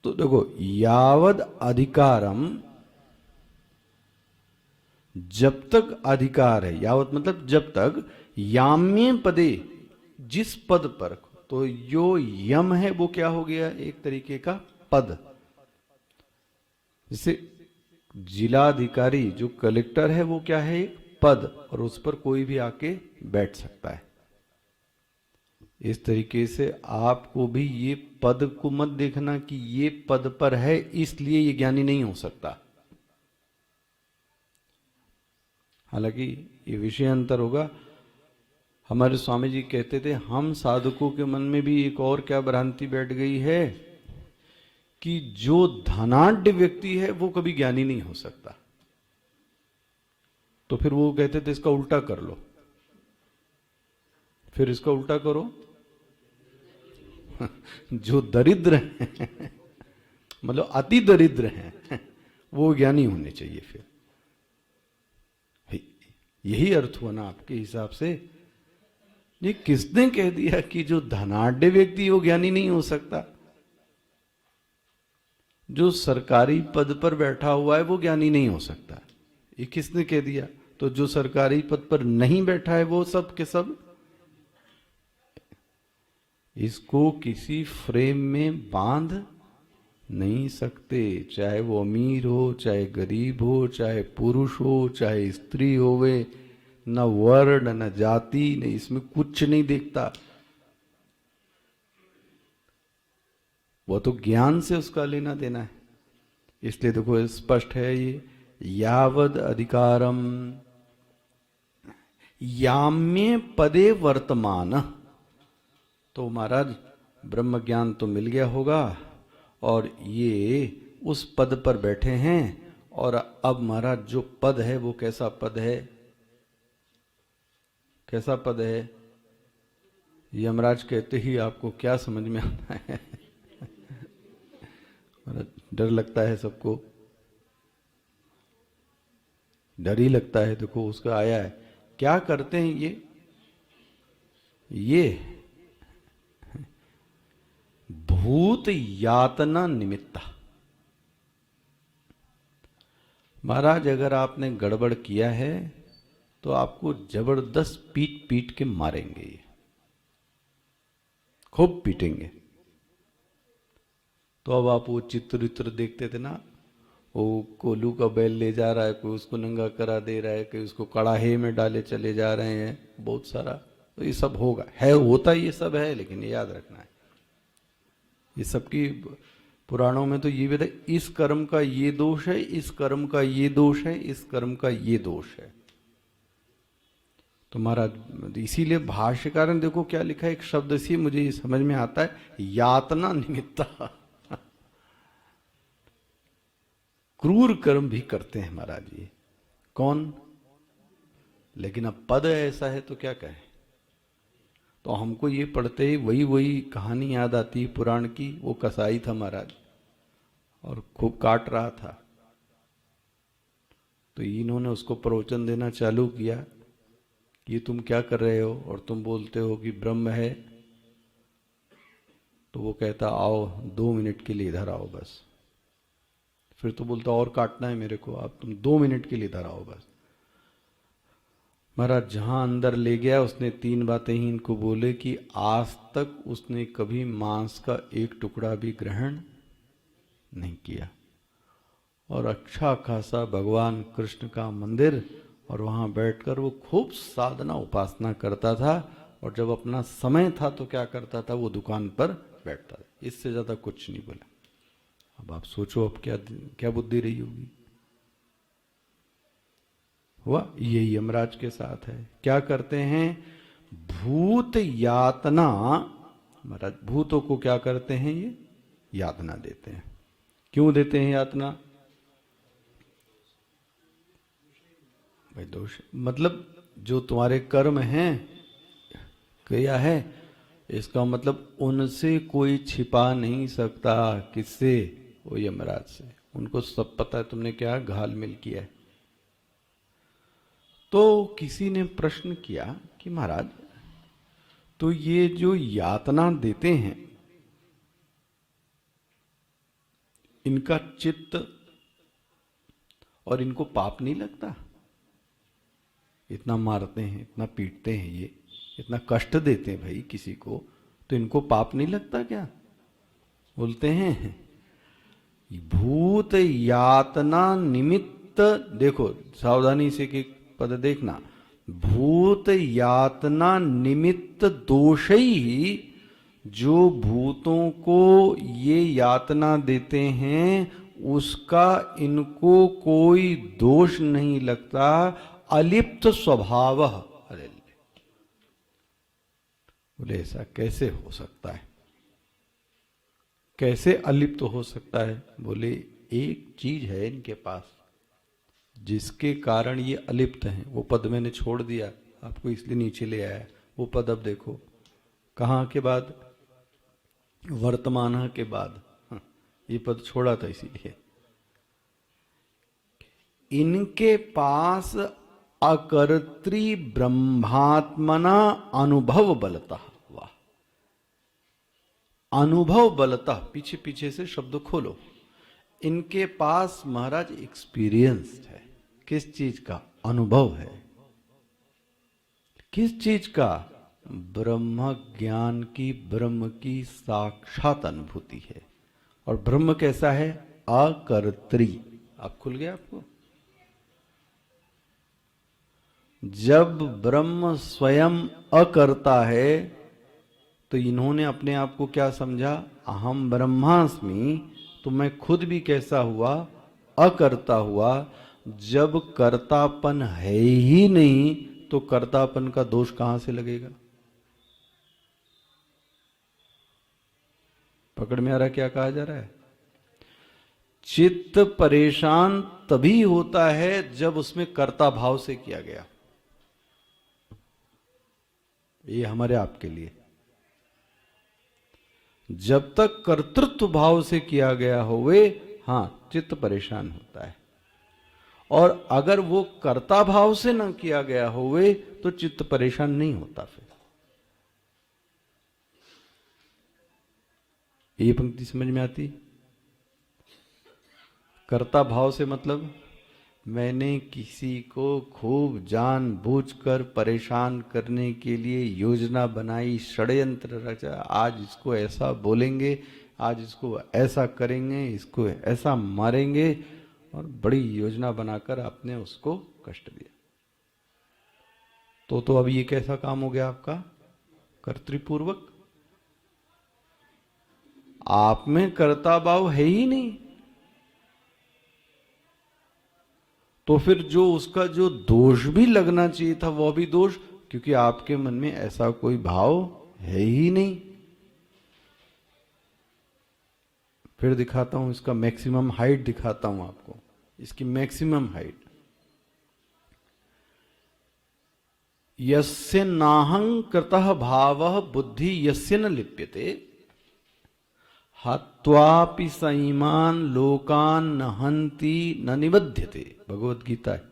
Speaker 1: तो देखो, यावद अधिकारम, जब तक अधिकार है, यावत मतलब जब तक, याम्य पदे, जिस पद पर, तो जो यम है वो क्या हो गया, एक तरीके का पद। जैसे जिलाधिकारी जो कलेक्टर है वो क्या है, एक पद, और उस पर कोई भी आके बैठ सकता है। इस तरीके से आपको भी ये पद को मत देखना कि ये पद पर है इसलिए ये ज्ञानी नहीं हो सकता। हालांकि ये विषय अंतर होगा। हमारे स्वामी जी कहते थे, हम साधकों के मन में भी एक और क्या भ्रांति बैठ गई है कि जो धनाढ्य व्यक्ति है वो कभी ज्ञानी नहीं हो सकता। तो फिर वो कहते थे इसका उल्टा कर लो, फिर इसका उल्टा करो जो दरिद्र हैं मतलब अति दरिद्र हैं वो ज्ञानी होने चाहिए। फिर यही अर्थ हुआ ना आपके हिसाब से? ये किसने कह दिया कि जो धनाढ्य व्यक्ति वो ज्ञानी नहीं हो सकता? जो सरकारी पद पर बैठा हुआ है वो ज्ञानी नहीं हो सकता, ये किसने कह दिया? तो जो सरकारी पद पर नहीं बैठा है वो सब के सब इसको किसी फ्रेम में बांध नहीं सकते। चाहे वो अमीर हो, चाहे गरीब हो, चाहे पुरुष हो, चाहे स्त्री होवे, न वर्ण न जाति, न इसमें कुछ नहीं देखता। वो तो ज्ञान से उसका लेना देना है। इसलिए देखो स्पष्ट है ये, यावद अधिकारम याम्य पदे वर्तमान। तो महाराज ब्रह्म ज्ञान तो मिल गया होगा और ये उस पद पर बैठे हैं, और अब महाराज जो पद है वो कैसा पद है? कैसा पद है? यमराज कहते ही आपको क्या समझ में आता है? डर लगता है सबको, डर ही लगता है। देखो उसका आया है, क्या करते हैं ये भूत यातना निमित्ता। महाराज अगर आपने गड़बड़ किया है तो आपको जबरदस्त पीट पीट के मारेंगे, ये खूब पीटेंगे। तो अब आप वो चित्र देखते थे ना, वो कोलू का बैल ले जा रहा है, कोई उसको नंगा करा दे रहा है, कोई उसको कड़ाहे में डाले चले जा रहे हैं, बहुत सारा। तो ये सब होगा, है, होता ये सब है, लेकिन ये याद रखना है, ये सबकी पुराणों में तो ये भी था, इस कर्म का ये दोष है, इस कर्म का ये दोष है, इस कर्म का ये दोष है। तो महाराज इसीलिए भाष्यकार ने देखो क्या लिखा है, एक शब्द से मुझे ये समझ में आता है, यातना निमित्ता। क्रूर कर्म भी करते हैं महाराज ये, कौन? लेकिन अब पद ऐसा है तो क्या कहें। तो हमको ये पढ़ते ही वही कहानी याद आती है पुराण की। वो कसाई था महाराज और खूब काट रहा था, तो इन्होंने उसको प्रवचन देना चालू किया, ये तुम क्या कर रहे हो, और तुम बोलते हो कि ब्रह्म है। तो वो कहता, आओ 2 मिनट के लिए इधर आओ बस। फिर तो बोलता, और काटना है मेरे को, आप तुम 2 मिनट के लिए इधर आओ बस। महाराज जहां अंदर ले गया, उसने 3 बातें ही इनको बोले कि आज तक उसने कभी मांस का एक टुकड़ा भी ग्रहण नहीं किया, और अच्छा खासा भगवान कृष्ण का मंदिर, और वहाँ बैठकर वो खूब साधना उपासना करता था। और जब अपना समय था तो क्या करता था, वो दुकान पर बैठता था। इससे ज़्यादा कुछ नहीं बोला। अब आप सोचो अब क्या क्या बुद्धि रही होगी। हुआ यही यमराज के साथ है। क्या करते हैं, भूत यातना, महाराज भूतों को क्या करते हैं, ये यातना देते हैं। क्यों देते हैं यातना? भाई दोष मतलब जो तुम्हारे कर्म हैं, क्रिया है, इसका मतलब उनसे कोई छिपा नहीं सकता। किससे? वो यमराज से। उनको सब पता है तुमने क्या घाल मिल किया है। तो किसी ने प्रश्न किया कि महाराज, तो ये जो यातना देते हैं, इनका चित्त और इनको पाप नहीं लगता? इतना मारते हैं, इतना पीटते हैं, ये इतना कष्ट देते हैं भाई किसी को, तो इनको पाप नहीं लगता क्या? बोलते हैं भूत यातना निमित्त, देखो सावधानी से कि पद देखना, भूत यातना निमित्त दोषई, जो भूतों को ये यातना देते हैं उसका इनको कोई दोष नहीं लगता। अलिप्त स्वभाव। अरे बोले ऐसा कैसे हो सकता है, कैसे अलिप्त हो सकता है? बोले एक चीज है इनके पास जिसके कारण ये अलिप्त हैं। वो पद मैंने छोड़ दिया आपको, इसलिए नीचे ले आया। वो पद अब देखो, कहाँ के बाद? वर्तमान के बाद। हाँ, ये पद छोड़ा था इसीलिए। इनके पास अकर्तृ ब्रह्मात्मना अनुभव बलता। वाह, अनुभव बलता, पीछे पीछे से शब्द खोलो। इनके पास महाराज एक्सपीरियंस है। किस चीज का? अनुभव है। किस चीज का? ब्रह्म ज्ञान की, ब्रह्म की साक्षात अनुभूति है। और ब्रह्म कैसा है? अकर्तृ। आप खुल गया आपको? जब ब्रह्म स्वयं अकर्ता है तो इन्होंने अपने आप को क्या समझा? अहम ब्रह्मास्मि। तो मैं खुद भी कैसा हुआ? अकर्ता हुआ। जब कर्तापन है ही नहीं तो कर्तापन का दोष कहां से लगेगा? पकड़ में आ रहा क्या कहा जा रहा है? चित्त परेशान तभी होता है जब उसमें कर्ता भाव से किया गया। ये हमारे आपके लिए, जब तक कर्तृत्व भाव से किया गया होवे, हाँ चित्त परेशान होता है। और अगर वो कर्ता भाव से न किया गया होवे तो चित्त परेशान नहीं होता। फिर ये पंक्ति समझ में आती? कर्ता भाव से मतलब मैंने किसी को खूब जानबूझकर परेशान करने के लिए योजना बनाई, षड्यंत्र रचा, आज इसको ऐसा बोलेंगे, आज इसको ऐसा करेंगे, इसको ऐसा मारेंगे, और बड़ी योजना बनाकर आपने उसको कष्ट दिया। तो अब ये कैसा काम हो गया आपका? कर्तृपूर्वक। आप में कर्ता भाव है ही नहीं, तो फिर जो उसका जो दोष भी लगना चाहिए था वह भी दोष, क्योंकि आपके मन में ऐसा कोई भाव है ही नहीं। फिर दिखाता हूं इसका मैक्सिमम हाइट, दिखाता हूं आपको इसकी मैक्सिमम हाइट। यस्य नाहंकृतः भावः बुद्धि यस्य न लिप्यते, हत्वापि सईमान लोकान न हंति न निबध्यते। भगवत गीता है।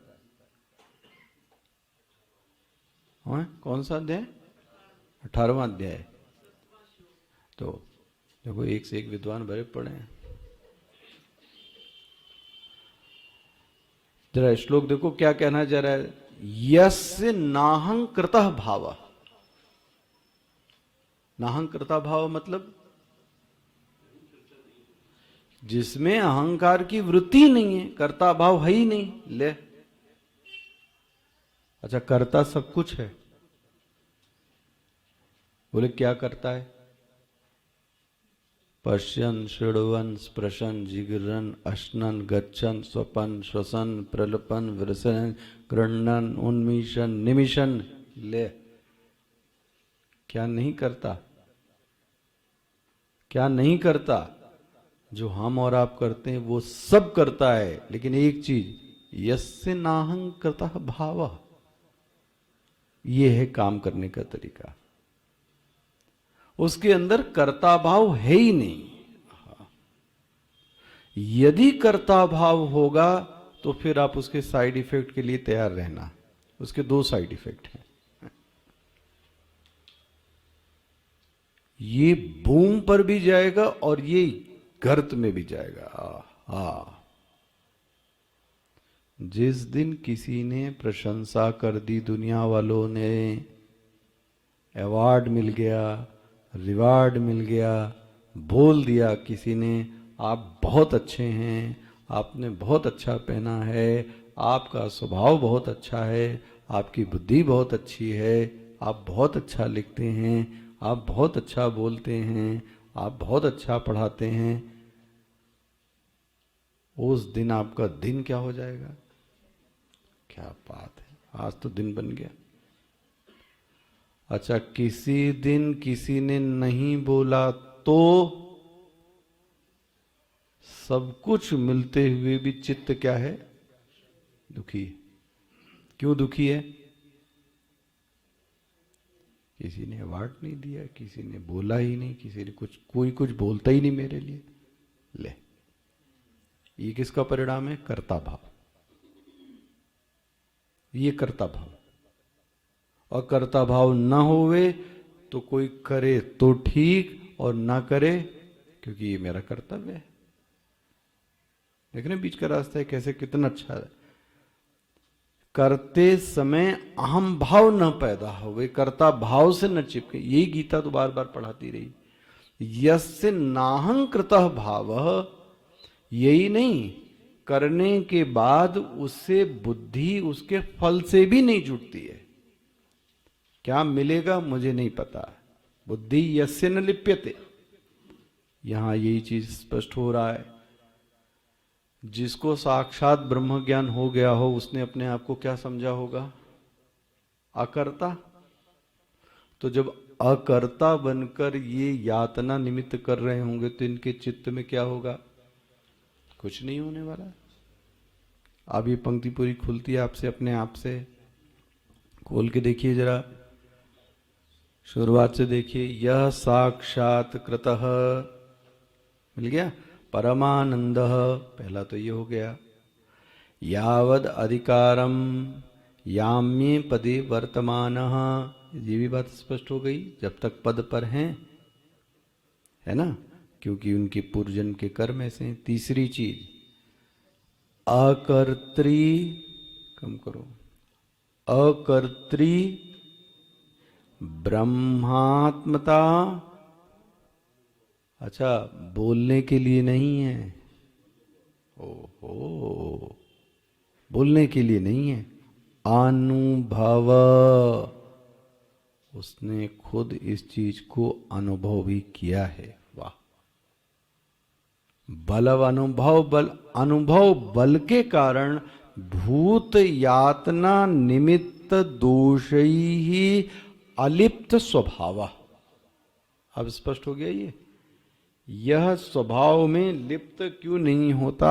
Speaker 1: कौन सा अध्याय? 18वां अध्याय। तो देखो एक से एक विद्वान भरे पड़े हैं। जरा श्लोक देखो क्या कहना जा रहा है। यस्य नाहंकृतः भाव। नाहंकृता भाव मतलब जिसमें अहंकार की वृत्ति नहीं है, कर्ता भाव है ही नहीं। ले, अच्छा कर्ता सब कुछ है, बोले क्या करता है? पश्यन शृण्वन् स्पृशन् जिगरन् अश्नन् गच्छन् स्वपन् श्वसन् प्रलपन् वृषन् गृह्णन् उन्मीषन् निमिषन्। ले, क्या नहीं करता? क्या नहीं करता? जो हम और आप करते हैं वो सब करता है, लेकिन एक चीज, यस्य नाहं कृतः भावः, ये है काम करने का तरीका। उसके अंदर कर्ता भाव है ही नहीं। यदि कर्ता भाव होगा तो फिर आप उसके साइड इफेक्ट के लिए तैयार रहना। उसके दो साइड इफेक्ट हैं, ये बूम पर भी जाएगा और ये गर्त में भी जाएगा। जिस दिन किसी ने प्रशंसा कर दी, दुनिया वालों ने, अवार्ड मिल गया, रिवार्ड मिल गया, बोल दिया किसी ने आप बहुत अच्छे हैं, आपने बहुत अच्छा पहना है, आपका स्वभाव बहुत अच्छा है, आपकी बुद्धि बहुत अच्छी है, आप बहुत अच्छा लिखते हैं, आप बहुत अच्छा बोलते हैं, आप बहुत अच्छा पढ़ाते हैं, उस दिन आपका दिन क्या हो जाएगा? क्या बात है, आज तो दिन बन गया। अच्छा, किसी दिन किसी ने नहीं बोला तो सब कुछ मिलते हुए भी चित्त क्या है? दुखी। क्यों दुखी है? किसी ने अवार्ड नहीं दिया, किसी ने बोला ही नहीं, किसी ने कोई कुछ बोलता ही नहीं मेरे लिए। ले, ये किसका परिणाम है? कर्ता भाव। ये कर्ता भाव। और कर्ता भाव ना होवे तो कोई करे तो ठीक और ना करे, क्योंकि ये मेरा कर्तव्य है। देख रहे बीच का रास्ता है कैसे, कितना अच्छा है। करते समय अहम भाव न पैदा होवे, कर्ता भाव से न चिपके। यही गीता तो बार बार पढ़ाती रही। यस्य नाहं कृतः भावः, यही नहीं, करने के बाद उससे बुद्धि उसके फल से भी नहीं जुटती है। क्या मिलेगा मुझे नहीं पता, बुद्धि यस्य न लिप्यते, यहां यही चीज स्पष्ट हो रहा है। जिसको साक्षात ब्रह्म ज्ञान हो गया हो, उसने अपने आप को क्या समझा होगा? अकर्ता। तो जब अकर्ता बनकर ये यातना निमित्त कर रहे होंगे तो इनके चित्त में क्या होगा? कुछ नहीं होने वाला। अब ये पंक्ति पूरी खुलती है आपसे, अपने आप से खोल के देखिए जरा, शुरुआत से देखिए। यह साक्षात कृतः, मिल गया। परमानंद, पहला तो ये हो गया। यावद अधिकारम याम्ये पदे वर्तमानः, ये भी बात स्पष्ट हो गई, जब तक पद पर हैं, है ना, क्योंकि उनके पूर्वजन्म के कर्म ऐसे हैं। तीसरी चीज, अकर्त्री, कम करो, अकर्त्री ब्रह्मात्मता। अच्छा, बोलने के लिए नहीं है, ओहो, बोलने के लिए नहीं है, अनुभव, उसने खुद इस चीज को अनुभव भी किया है। वाह, बल अनुभव, बल अनुभव बल के कारण भूत यातना निमित्त दोषई ही अलिप्त स्वभाव। अब स्पष्ट हो गया ये। यह स्वभाव में लिप्त क्यों नहीं होता,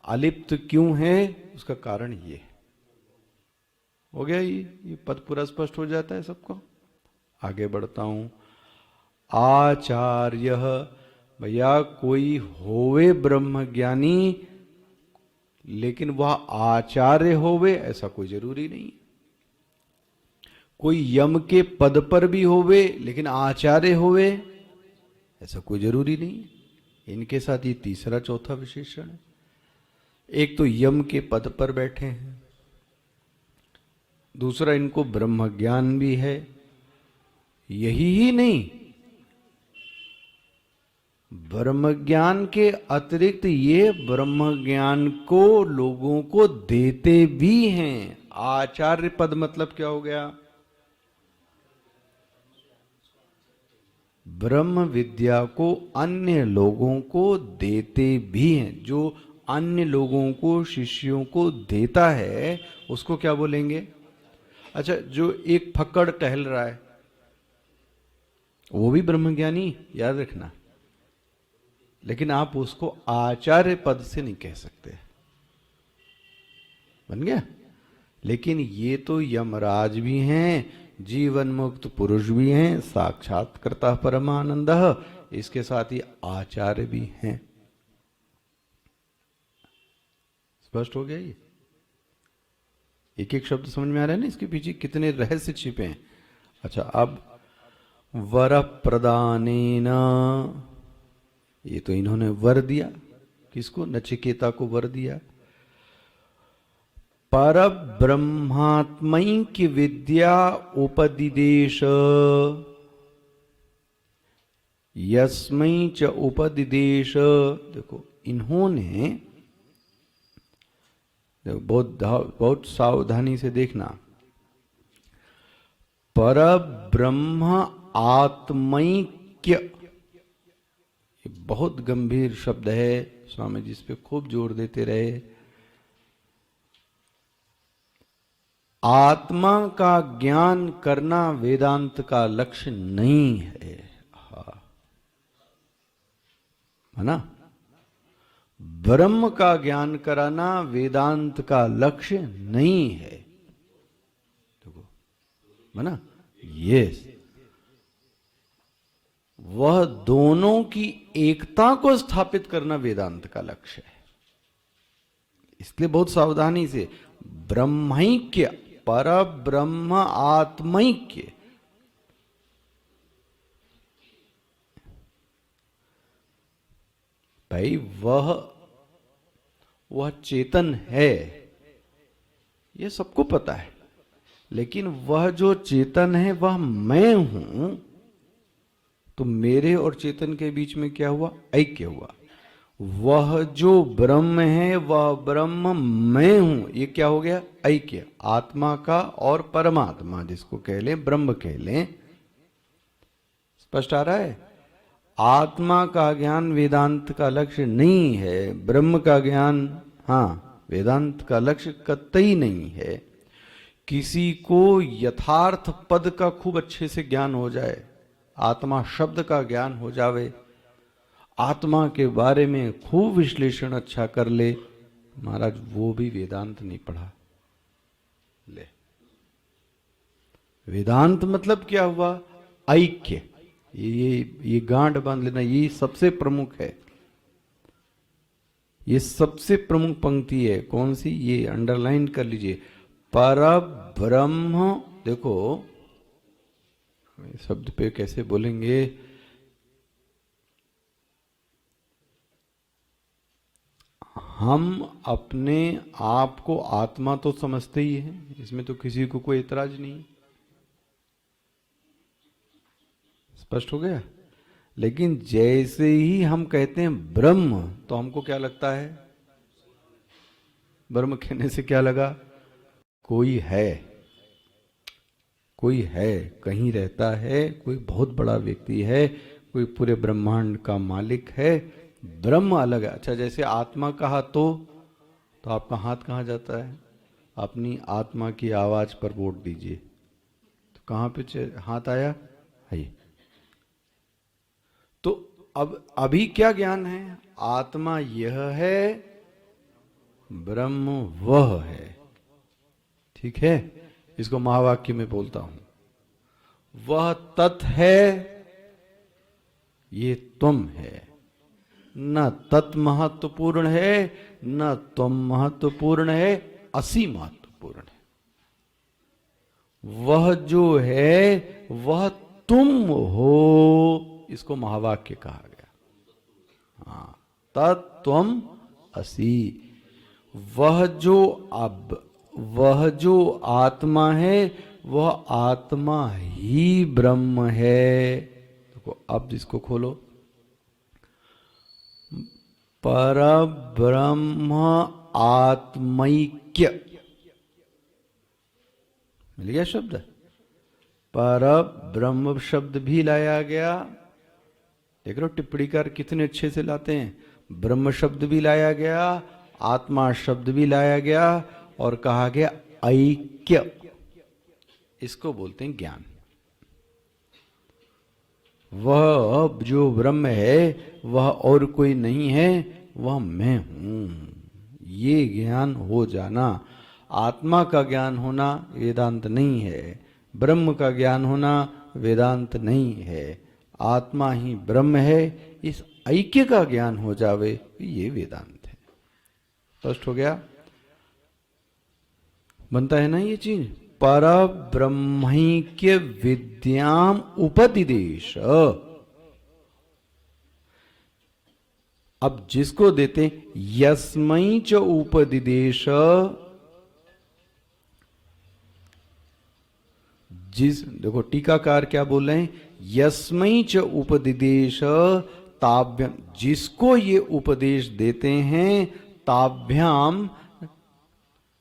Speaker 1: अलिप्त क्यों है, उसका कारण ये हो गया। ये पद पूरा स्पष्ट हो जाता है सबको। आगे बढ़ता हूं। आचार्य, भैया कोई होवे ब्रह्म ज्ञानी लेकिन वह आचार्य होवे ऐसा कोई जरूरी नहीं। कोई यम के पद पर भी होवे लेकिन आचार्य होवे ऐसा कोई जरूरी नहीं। इनके साथ ये तीसरा चौथा विशेषण है। एक तो यम के पद पर बैठे हैं, दूसरा इनको ब्रह्म ज्ञान भी है। यही ही नहीं, ब्रह्म ज्ञान के अतिरिक्त ये ब्रह्म ज्ञान को लोगों को देते भी हैं। आचार्य पद मतलब क्या हो गया? ब्रह्म विद्या को अन्य लोगों को देते भी हैं। जो अन्य लोगों को, शिष्यों को देता है उसको क्या बोलेंगे? अच्छा, जो एक फक्कड़ टहल रहा है वो भी ब्रह्मज्ञानी, याद रखना, लेकिन आप उसको आचार्य पद से नहीं कह सकते। बन गया? लेकिन ये तो यमराज भी हैं, जीवन मुक्त पुरुष भी हैं, साक्षात्कर्ता परमानंद, इसके साथ ही आचार्य भी हैं। स्पष्ट हो गया? ये एक एक शब्द समझ में आ रहा है ना? इसके पीछे कितने रहस्य छिपे हैं। अच्छा, अब वर प्रदानेन, ये तो इन्होंने वर दिया। किसको? नचिकेता को वर दिया। पर ब्रह्मात्मैक्य विद्या उपदिदेश, यस्मै च उपदिदेश। देखो, इन्होंने, बहुत सावधानी से देखना, पर ब्रह्म आत्मैक्य, बहुत गंभीर शब्द है, स्वामी जी इस पे खूब जोर देते रहे। आत्मा का ज्ञान करना वेदांत का लक्ष्य नहीं है। है ना? ब्रह्म का ज्ञान कराना वेदांत का लक्ष्य नहीं है। देखो, है ना? यस, वह दोनों की एकता को स्थापित करना वेदांत का लक्ष्य है। इसलिए बहुत सावधानी से, ब्रह्मैक्य, पर ब्रह्म आत्मैक्य, भाई वह चेतन है, ये सबको पता है, लेकिन वह जो चेतन है वह मैं हूं। तो मेरे और चेतन के बीच में क्या हुआ? ऐक्य हुआ। वह जो ब्रह्म है वह ब्रह्म मैं हूं, ये क्या हो गया? ऐक्य, आत्मा का और परमात्मा, जिसको कह लें, ब्रह्म कह लें। स्पष्ट आ रहा है? आत्मा का ज्ञान वेदांत का लक्ष्य नहीं है, ब्रह्म का ज्ञान हाँ वेदांत का लक्ष्य कतई नहीं है। किसी को यथार्थ पद का खूब अच्छे से ज्ञान हो जाए, आत्मा शब्द का ज्ञान हो जावे, आत्मा के बारे में खूब विश्लेषण अच्छा कर ले, महाराज वो भी वेदांत नहीं पढ़ा। ले, वेदांत मतलब क्या हुआ? ऐक्य। ये गांठ बांध लेना, ये सबसे प्रमुख है, ये सबसे प्रमुख पंक्ति है। कौन सी? ये अंडरलाइन कर लीजिए, पर ब्रह्म। देखो शब्द पे कैसे बोलेंगे? हम अपने आप को आत्मा तो समझते ही हैं, इसमें तो किसी को कोई एतराज नहीं। स्पष्ट हो गया? लेकिन जैसे ही हम कहते हैं ब्रह्म, तो हमको क्या लगता है? ब्रह्म कहने से क्या लगा? कोई है, कोई है, कहीं रहता है, कोई बहुत बड़ा व्यक्ति है, कोई पूरे ब्रह्मांड का मालिक है। ब्रह्म अलग है। अच्छा, जैसे आत्मा कहा तो आपका हाथ कहाँ जाता है? अपनी आत्मा की आवाज पर वोट दीजिए, तो कहाँ पे हाथ आया? है। तो अब अभी क्या ज्ञान है? आत्मा यह है, ब्रह्म वह है। ठीक है? इसको महावाक्य में बोलता हूं, वह तत् है, ये तुम है। न तत् महत्वपूर्ण है, न तुम महत्वपूर्ण है, असी महत्वपूर्ण है। वह जो है वह तुम हो, इसको महावाक्य कहा गया। हाँ, तत्त्वम असी। वह जो आत्मा है वह आत्मा ही ब्रह्म है। देखो, अब इसको खोलो, परब्रह्म आत्मैक्य, मिल गया शब्द। पर ब्रह्म शब्द भी लाया गया, देख रहे हो टिप्पणीकार कितने अच्छे से लाते हैं। ब्रह्म शब्द भी लाया गया, आत्मा शब्द भी लाया गया, और कहा गया ऐक्य, इसको बोलते हैं ज्ञान। वह जो ब्रह्म है वह और कोई नहीं है, वह मैं हूं, ये ज्ञान हो जाना। आत्मा का ज्ञान होना वेदांत नहीं है, ब्रह्म का ज्ञान होना वेदांत नहीं है। आत्मा ही ब्रह्म है, इस ऐक्य का ज्ञान हो जावे, ये वेदांत है। स्पष्ट हो गया? बनता है ना ये चीज। पर ब्रह्मैक्य विद्याम उपदिदेश, अब जिसको देते यस्मै च उपदिदेश, जिस देखो टीकाकार क्या बोल रहे हैं, यस्मै च उपदिदेश ताभ्याम, जिसको ये उपदेश देते हैं, ताभ्याम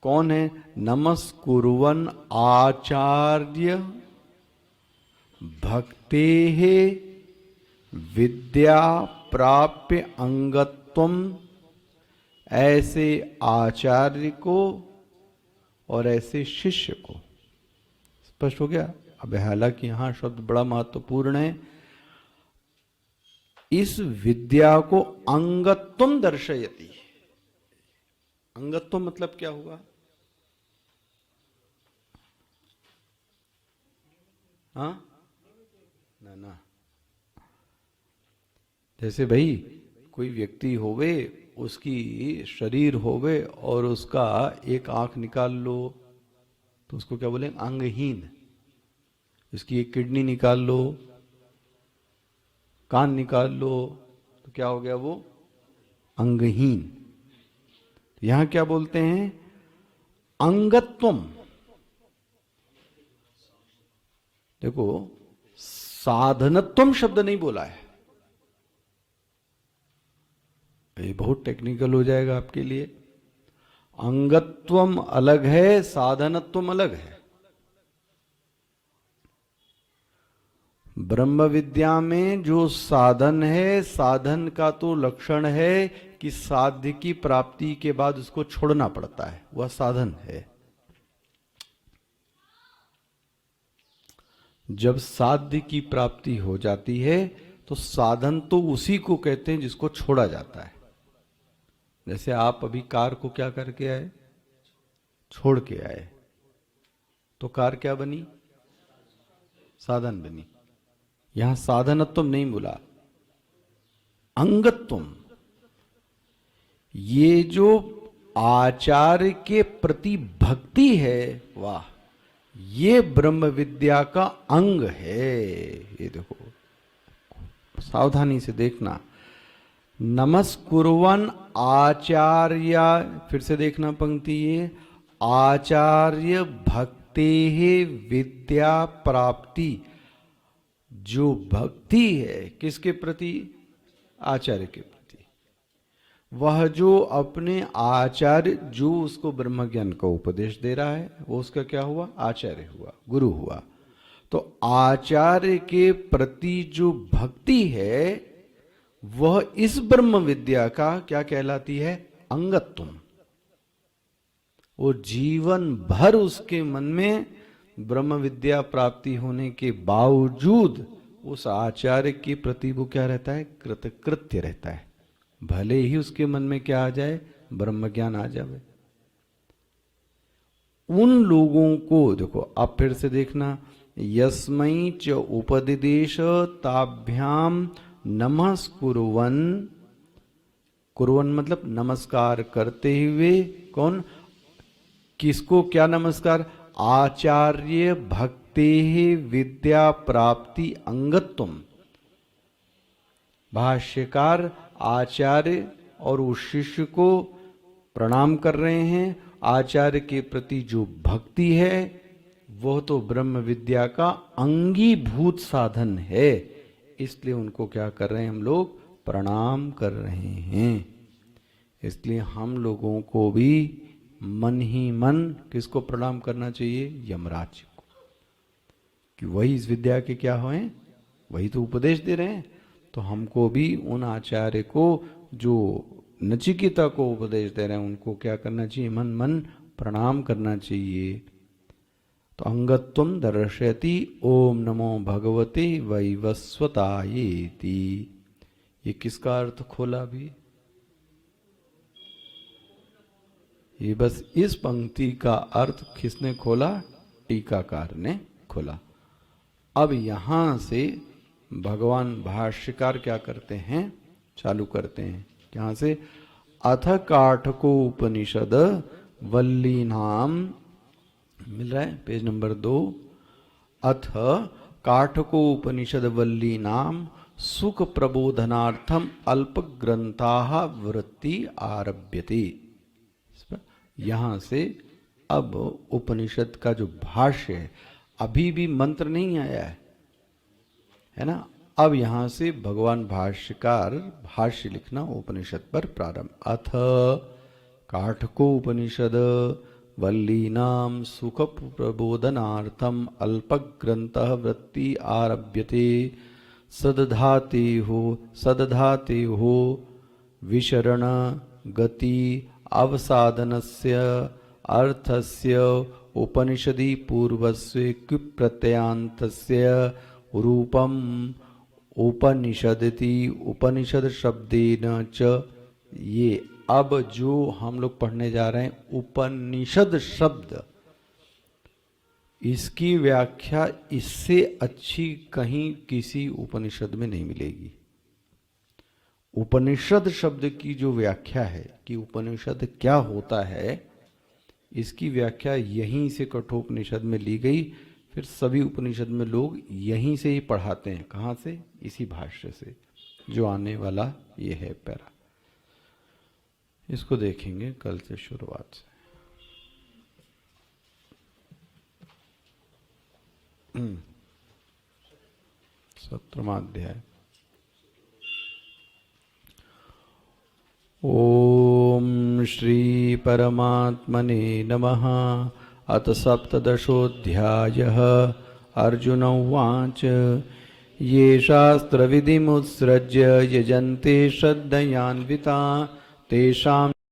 Speaker 1: कौन है, नमस्कुर्वन् आचार्य भक्तेः विद्या प्राप्य अंगत्वम, ऐसे आचार्य को और ऐसे शिष्य को। स्पष्ट हो गया? अब हालांकि यहां शब्द बड़ा महत्वपूर्ण है, इस विद्या को अंगत्वम दर्शयति। अंगत्व मतलब क्या हुआ? हाँ ना, जैसे भाई कोई व्यक्ति होवे, उसकी शरीर होवे और उसका एक आंख निकाल लो तो उसको क्या बोलेंगे? अंगहीन। उसकी एक किडनी निकाल लो, कान निकाल लो, तो क्या हो गया? वो अंगहीन। यहां क्या बोलते हैं? अंगत्वम। देखो साधनत्वम शब्द नहीं बोला है, ये बहुत टेक्निकल हो जाएगा आपके लिए। अंगत्वम अलग है, साधनत्वम अलग है। ब्रह्म विद्या में जो साधन है, साधन का तो लक्षण है कि साध्य की प्राप्ति के बाद उसको छोड़ना पड़ता है, वह साधन है। जब साध्य की प्राप्ति हो जाती है तो साधन तो उसी को कहते हैं जिसको छोड़ा जाता है। जैसे आप अभी कार को क्या करके आए? छोड़ के आए, तो कार क्या बनी? साधन बनी। यहां साधनत्व नहीं बोला, अंगत्वम। ये जो आचार्य के प्रति भक्ति है, वाह, ये ब्रह्म विद्या का अंग है। ये देखो सावधानी से देखना, नमस्कुर्वन् आचार्य, फिर से देखना पंक्ति, ये आचार्य भक्तेः विद्या प्राप्ति। जो भक्ति है किसके प्रति? आचार्य के प्रति। वह जो अपने आचार्य, जो उसको ब्रह्म ज्ञान का उपदेश दे रहा है, वो उसका क्या हुआ? आचार्य हुआ, गुरु हुआ। तो आचार्य के प्रति जो भक्ति है वह इस ब्रह्म विद्या का क्या कहलाती है? अंगत्व। वो जीवन भर उसके मन में ब्रह्म विद्या प्राप्ति होने के बावजूद उस आचार्य के प्रति वो क्या रहता है? कृतकृत्य रहता है, भले ही उसके मन में क्या आ जाए? ब्रह्म ज्ञान आ जाए। उन लोगों को देखो, आप फिर से देखना, यस्मै च उपदिदेश ताभ्याम नमस्कुर्वन्, कुर्वन् मतलब नमस्कार करते हुए। कौन? किसको क्या नमस्कार? आचार्य भक्तेः विद्या प्राप्ति अंगत्वम। भाष्यकार आचार्य और उस शिष्य को प्रणाम कर रहे हैं। आचार्य के प्रति जो भक्ति है वह तो ब्रह्म विद्या का अंगीभूत साधन है, इसलिए उनको क्या कर रहे हैं? हम लोग प्रणाम कर रहे हैं। इसलिए हम लोगों को भी मन ही मन किसको प्रणाम करना चाहिए? यमराज को, कि वही इस विद्या के क्या हुए, वही तो उपदेश दे रहे हैं। तो हमको भी उन आचार्य को जो नचिकेता को उपदेश दे रहे हैं उनको क्या करना चाहिए? मन मन प्रणाम करना चाहिए। तो अंगत्वम दर्शयति ओम नमो भगवते वैवस्वतायेति। ये किसका अर्थ खोला भी? ये बस इस पंक्ति का अर्थ किसने खोला? टीकाकार ने खोला। अब यहां से भगवान भाष्यकार क्या करते हैं? चालू करते हैं यहां से, अथ काठको उपनिषद वल्ली नाम, मिल रहा है पेज नंबर 2, अथ काठको उपनिषद वल्ली नाम सुख प्रबोधनार्थम अल्प ग्रंथा वृत्ति आरभ्यते। यहां से अब उपनिषद का जो भाष्य है, अभी भी मंत्र नहीं आया है ना। अब यहां से भगवान भाष्यकार भाष्य लिखना उपनिषद पर प्रारंभ। अथ काठको उपनिषद वल्लीनाम सुख प्रबोधनार्थम अल्प ग्रंथः वृत्ति आरभ्यते सदधाते हो विशरण गति अवसादनस्य अर्थस्य उपनिषदि पूर्वस्य कुप्रत्ययान्तस्य रूपम उपनिषदति उपनिषद शब्देन च। ये अब जो हम लोग पढ़ने जा रहे हैं उपनिषद शब्द, इसकी व्याख्या इससे अच्छी कहीं किसी उपनिषद में नहीं मिलेगी। उपनिषद शब्द की जो व्याख्या है कि उपनिषद क्या होता है, इसकी व्याख्या यहीं से कठोपनिषद में ली गई। फिर सभी उपनिषद में लोग यहीं से ही पढ़ाते हैं। कहाँ से? इसी भाष्य से, जो आने वाला ये है पैरा। इसको देखेंगे कल से शुरुआत से। 17वां अध्याय। ओम श्री परमात्मने नमः। अथ सप्तदशोऽध्यायः। अर्जुन उवाच ये शास्त्रविधिमुत्सृज्य यजन्ते श्रद्धयान्विता तेषां